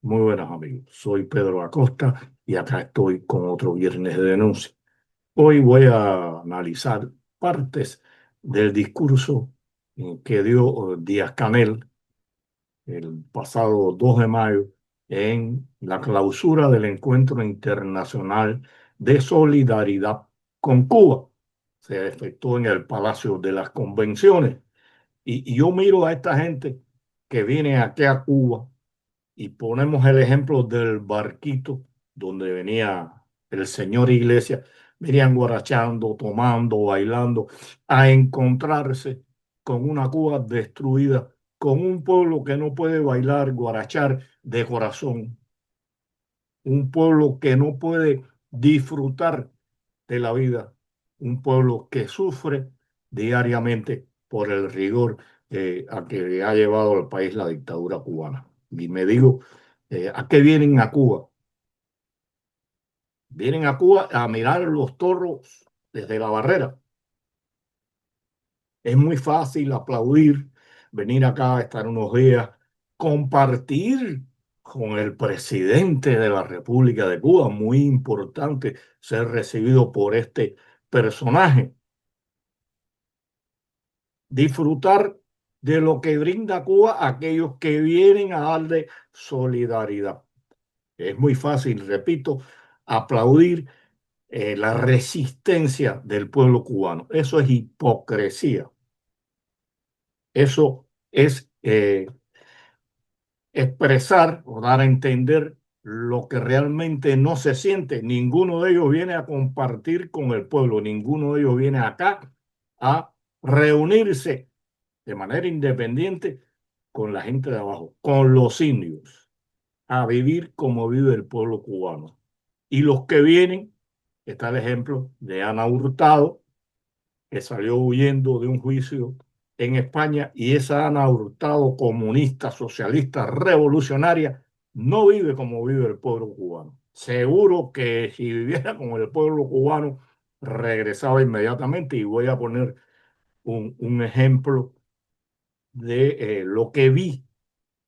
Muy buenas amigos, soy Pedro Acosta y acá estoy con otro viernes de denuncia. Hoy voy a analizar partes del discurso que dio Díaz-Canel el pasado 2 de mayo en la clausura del Encuentro Internacional de Solidaridad con Cuba. Se efectuó en el Palacio de las Convenciones y yo miro a esta gente que viene aquí a Cuba y ponemos el ejemplo del barquito donde venía el señor Iglesias, venían guarachando, tomando, bailando, a encontrarse con una Cuba destruida, con un pueblo que no puede bailar, guarachar de corazón, un pueblo que no puede disfrutar de la vida, un pueblo que sufre diariamente por el rigor a que le ha llevado al país la dictadura cubana. Y me digo, ¿a qué vienen a Cuba? Vienen a Cuba a mirar los toros desde la barrera. Es muy fácil aplaudir, venir acá, estar unos días, compartir con el presidente de la República de Cuba. Muy importante ser recibido por este personaje. Disfrutar de lo que brinda Cuba a aquellos que vienen a darle solidaridad. Es muy fácil, repito, aplaudir la resistencia del pueblo cubano. Eso es hipocresía. Eso es expresar o dar a entender lo que realmente no se siente. Ninguno de ellos viene a compartir con el pueblo, ninguno de ellos viene acá a reunirse de manera independiente con la gente de abajo, con los indios, a vivir como vive el pueblo cubano. Y los que vienen, está el ejemplo de Ana Hurtado, que salió huyendo de un juicio en España, y esa Ana Hurtado, comunista, socialista, revolucionaria, no vive como vive el pueblo cubano. Seguro que si viviera como el pueblo cubano, regresaba inmediatamente. Y voy a poner un ejemplo de lo que vi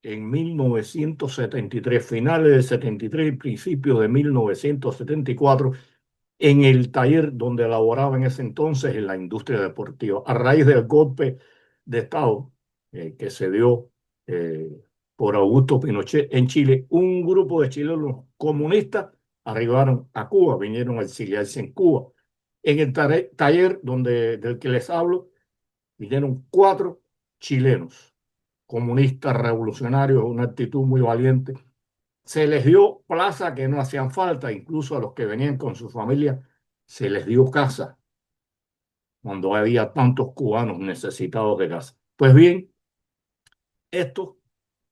en 1973, finales de 73 y principios de 1974, en el taller donde laboraba en ese entonces en la industria deportiva. A raíz del golpe de Estado que se dio eh, por Augusto Pinochet en Chile, un grupo de chilenos comunistas arribaron a Cuba, vinieron a exiliarse en Cuba. En el taller del que les hablo, vinieron 4 chilenos comunistas revolucionarios, una actitud muy valiente. Se les dio plaza que no hacían falta, incluso a los que venían con su familia se les dio casa cuando había tantos cubanos necesitados de casa. Pues bien, estos,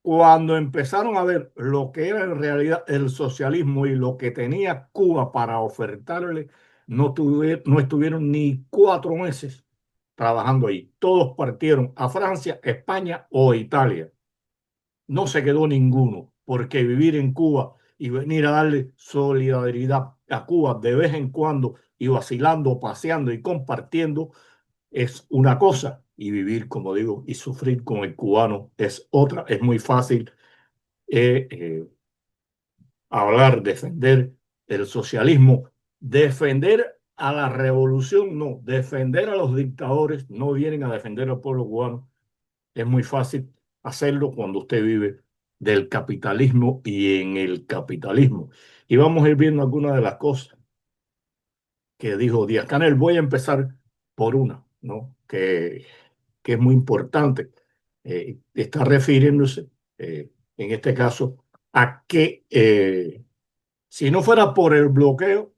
cuando empezaron a ver lo que era en realidad el socialismo y lo que tenía Cuba para ofertarle, no estuvieron ni 4 meses trabajando ahí. Todos partieron a Francia, España o Italia. No se quedó ninguno, porque vivir en Cuba y venir a darle solidaridad a Cuba de vez en cuando y vacilando, paseando y compartiendo es una cosa, y vivir, como digo, y sufrir con el cubano es otra. Es muy fácil eh, eh, hablar, defender el socialismo, defender a la revolución, no, defender a los dictadores. No vienen a defender al pueblo cubano. Es muy fácil hacerlo cuando usted vive del capitalismo y en el capitalismo. Y vamos a ir viendo algunas de las cosas que dijo Díaz-Canel. Voy a empezar por una, ¿no? Que es muy importante. Está refiriéndose, en este caso, a que si no fuera por el bloqueo,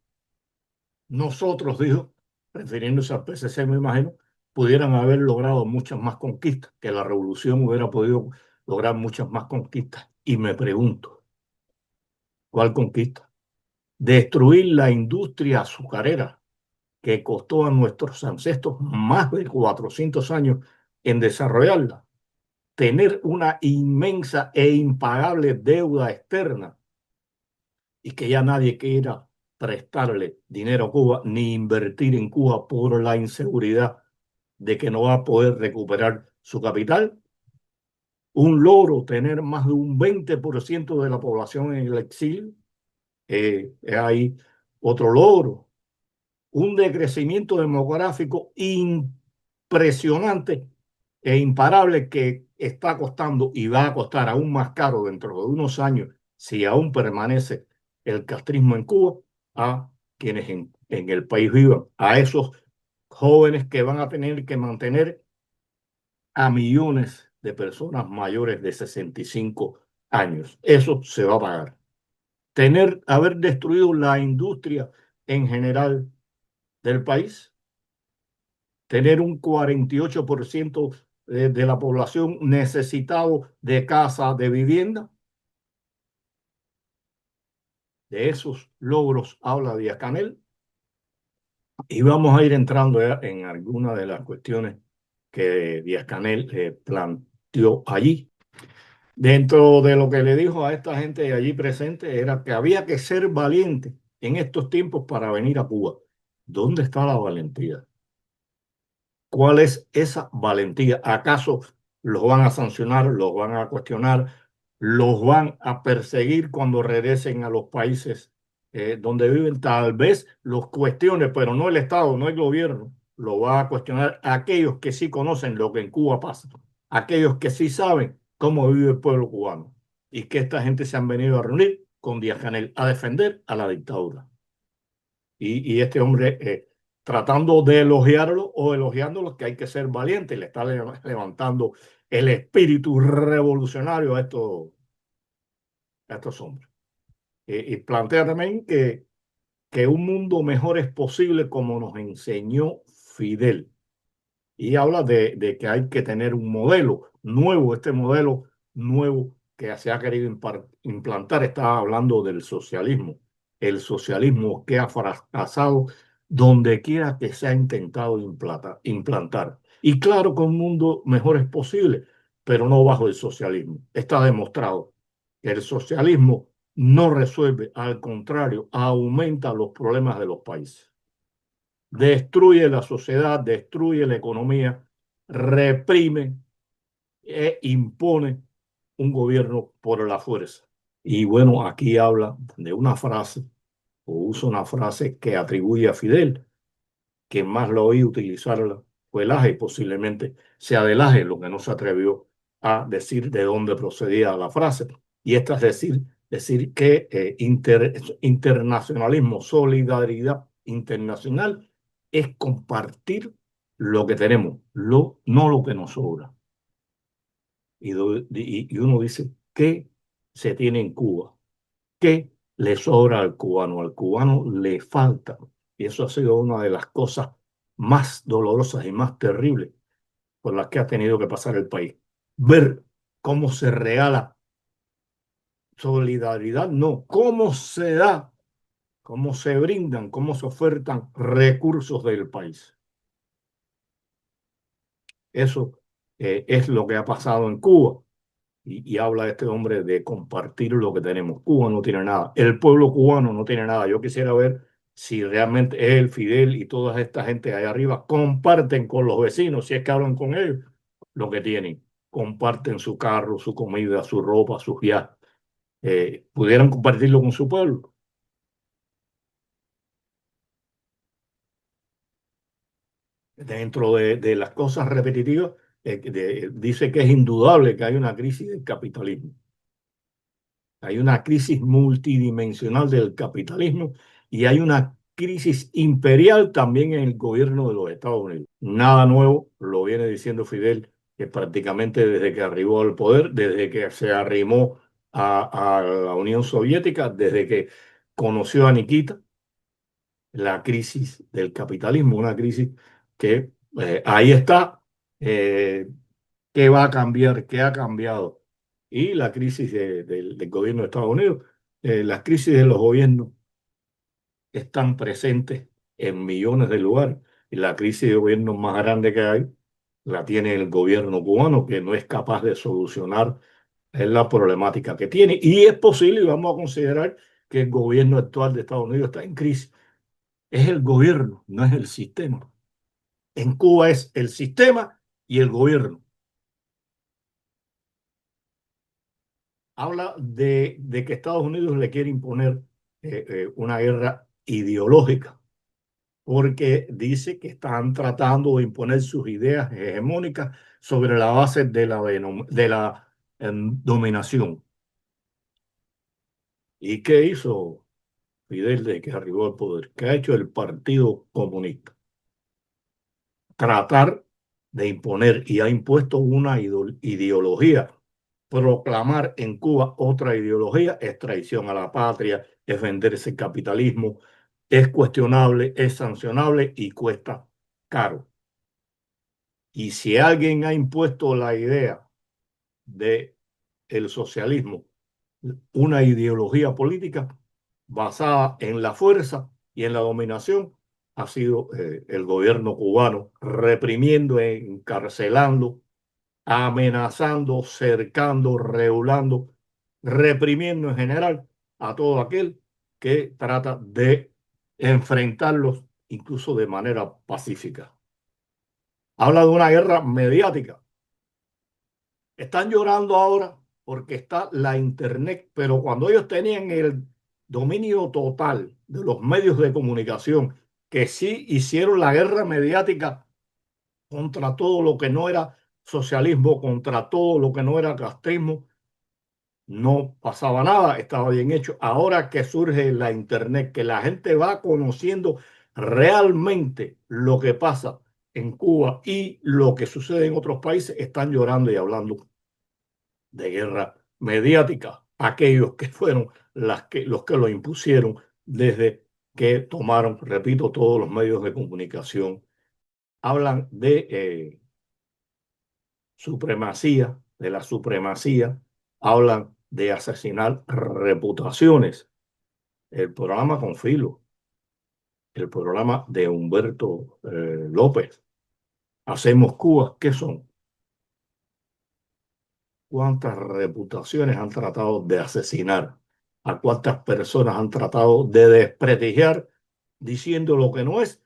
nosotros, dijo, refiriéndose al PCC, me imagino, pudieran haber logrado muchas más conquistas, que la revolución hubiera podido lograr muchas más conquistas. Y me pregunto, ¿cuál conquista? Destruir la industria azucarera que costó a nuestros ancestros más de 400 años en desarrollarla. tener una inmensa e impagable deuda externa y que ya nadie quiera prestarle dinero a Cuba ni invertir en Cuba por la inseguridad de que no va a poder recuperar su capital. Un logro tener más de un 20% de la población en el exilio. Es ahí otro logro. Un decrecimiento demográfico impresionante e imparable que está costando y va a costar aún más caro dentro de unos años si aún permanece el castrismo en Cuba a quienes en el país vivan, a esos jóvenes que van a tener que mantener a millones de personas mayores de 65 años. Eso se va a pagar. Haber destruido la industria en general del país, tener un 48% de la población necesitado de casa, de vivienda. De esos logros habla Díaz-Canel y vamos a ir entrando ya en algunas de las cuestiones que Díaz-Canel planteó allí. Dentro de lo que le dijo a esta gente allí presente era que había que ser valiente en estos tiempos para venir a Cuba. ¿Dónde está la valentía? ¿Cuál es esa valentía? ¿Acaso los van a sancionar, los van a cuestionar, los van a perseguir cuando regresen a los países donde viven? Tal vez los cuestione, pero no el Estado, no el gobierno. Lo va a cuestionar aquellos que sí conocen lo que en Cuba pasa, aquellos que sí saben cómo vive el pueblo cubano y que esta gente se han venido a reunir con Díaz-Canel a defender a la dictadura. Y este hombre, tratando de elogiarlo o elogiándolo, que hay que ser valiente, le está levantando el espíritu revolucionario a estos hombres. Y plantea también que un mundo mejor es posible como nos enseñó Fidel. Y habla de que hay que tener un modelo nuevo, este modelo nuevo que se ha querido implantar. Estaba hablando del socialismo, el socialismo que ha fracasado donde quiera que se ha intentado implantar. Y claro que un mundo mejor es posible, pero no bajo el socialismo. Está demostrado que el socialismo no resuelve, al contrario, aumenta los problemas de los países, destruye la sociedad, destruye la economía, reprime e impone un gobierno por la fuerza. Y bueno, aquí habla de una frase, o usa una frase que atribuye a Fidel, que más lo oí utilizarla fue Laje, y posiblemente sea de Laje lo que no se atrevió a decir de dónde procedía la frase. Y esta es decir que internacionalismo, solidaridad internacional es compartir lo que tenemos, no lo que nos sobra. Y uno dice, ¿qué se tiene en Cuba? ¿Qué le sobra al cubano? Al cubano le falta. Y eso ha sido una de las cosas más dolorosas y más terribles por las que ha tenido que pasar el país. Ver cómo se regala solidaridad, no, cómo se da, cómo se brindan, cómo se ofertan recursos del país. Eso es lo que ha pasado en Cuba. Y habla este hombre de compartir lo que tenemos. Cuba no tiene nada. El pueblo cubano no tiene nada. Yo quisiera ver si realmente él, Fidel y toda esta gente allá arriba comparten con los vecinos, si es que hablan con ellos, lo que tienen. Comparten su carro, su comida, su ropa, sus viajes. Pudieran compartirlo con su pueblo. Dentro de las cosas repetitivas, dice que es indudable que hay una crisis del capitalismo. Hay una crisis multidimensional del capitalismo y hay una crisis imperial también en el gobierno de los Estados Unidos. Nada nuevo, lo viene diciendo Fidel, que prácticamente desde que arribó al poder, desde que se arrimó a la Unión Soviética, desde que conoció a Nikita, la crisis del capitalismo, una crisis que ahí está. eh, ¿Qué va a cambiar? ¿Qué ha cambiado? Y la crisis del gobierno de Estados Unidos. Las crisis de los gobiernos están presentes en millones de lugares. Y la crisis de gobierno más grande que hay la tiene el gobierno cubano, que no es capaz de solucionar la problemática que tiene. Y es posible, y vamos a considerar que el gobierno actual de Estados Unidos está en crisis. Es el gobierno, no es el sistema. En Cuba es el sistema y el gobierno. Habla de que Estados Unidos le quiere imponer una guerra ideológica, porque dice que están tratando de imponer sus ideas hegemónicas sobre la base de la dominación. ¿Y qué hizo Fidel desde que arribó al poder? ¿Qué ha hecho el Partido Comunista? Tratar de imponer, y ha impuesto una ideología. Proclamar en Cuba otra ideología es traición a la patria, es venderse el capitalismo, es cuestionable, es sancionable y cuesta caro. Y si alguien ha impuesto la idea de el socialismo, una ideología política basada en la fuerza y en la dominación, ha sido el gobierno cubano, reprimiendo, encarcelando, amenazando, cercando, regulando, reprimiendo en general a todo aquel que trata de enfrentarlos incluso de manera pacífica. Habla de una guerra mediática. Están llorando ahora porque está la Internet, pero cuando ellos tenían el dominio total de los medios de comunicación, que sí hicieron la guerra mediática contra todo lo que no era socialismo, contra todo lo que no era castrismo, no pasaba nada, estaba bien hecho. Ahora que surge la Internet, que la gente va conociendo realmente lo que pasa en Cuba y lo que sucede en otros países, están llorando y hablando de guerra mediática, aquellos que fueron los que lo impusieron desde que tomaron, repito, todos los medios de comunicación. Hablan de supremacía, de la supremacía, hablan de asesinar reputaciones. El programa con Filo, el programa de Humberto López, Hacemos Cuba, ¿qué son? ¿Cuántas reputaciones han tratado de asesinar? ¿A cuántas personas han tratado de desprestigiar diciendo lo que no es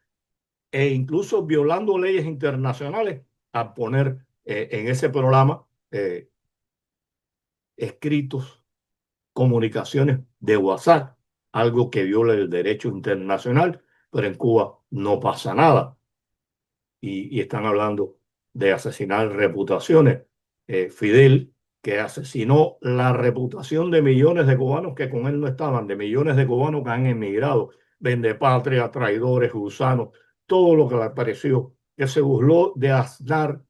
e incluso violando leyes internacionales a poner en ese programa escritos, comunicaciones de WhatsApp, algo que viola el derecho internacional, pero en Cuba no pasa nada? Y están hablando de asesinar reputaciones. Fidel, que asesinó la reputación de millones de cubanos que con él no estaban, de millones de cubanos que han emigrado, vendepatria, traidores, gusanos, todo lo que le pareció, que se burló de Aznar,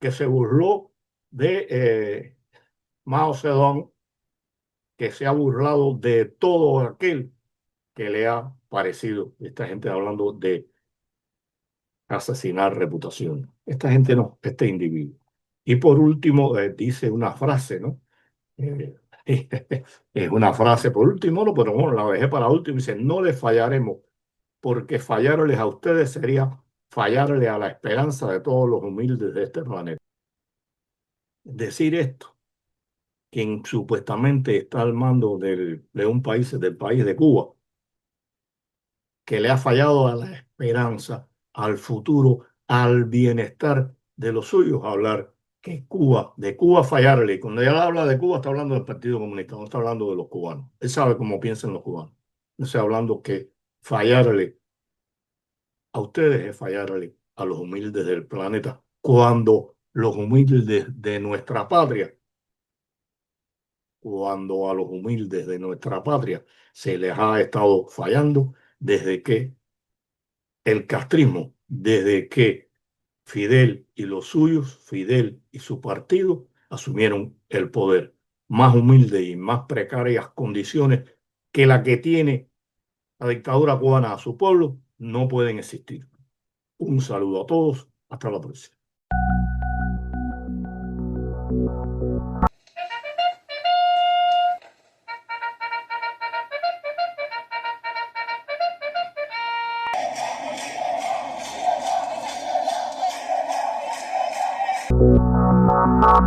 que se burló de Mao Zedong, que se ha burlado de todo aquel que le ha parecido. Esta gente hablando de asesinar reputación. Esta gente no, este individuo. Y por último, dice una frase, ¿no? Eh, es una frase por último, no, pero bueno, la dejé para último. Dice, no les fallaremos, porque fallarles a ustedes sería fallarle a la esperanza de todos los humildes de este planeta. Decir esto, quien supuestamente está al mando de un país, del país de Cuba, que le ha fallado a la esperanza, al futuro, al bienestar de los suyos, hablar que Cuba, de Cuba fallarle. Cuando ella habla de Cuba, está hablando del Partido Comunista, no está hablando de los cubanos. Él sabe cómo piensan los cubanos. No está hablando que fallarle a ustedes es fallarle a los humildes del planeta, cuando los humildes de nuestra patria, cuando a los humildes de nuestra patria se les ha estado fallando desde que el castrismo, desde que Fidel y los suyos, Fidel y su partido, asumieron el poder. Más humilde y más precarias condiciones que la que tiene la dictadura cubana a su pueblo no pueden existir. Un saludo a todos. Hasta la próxima.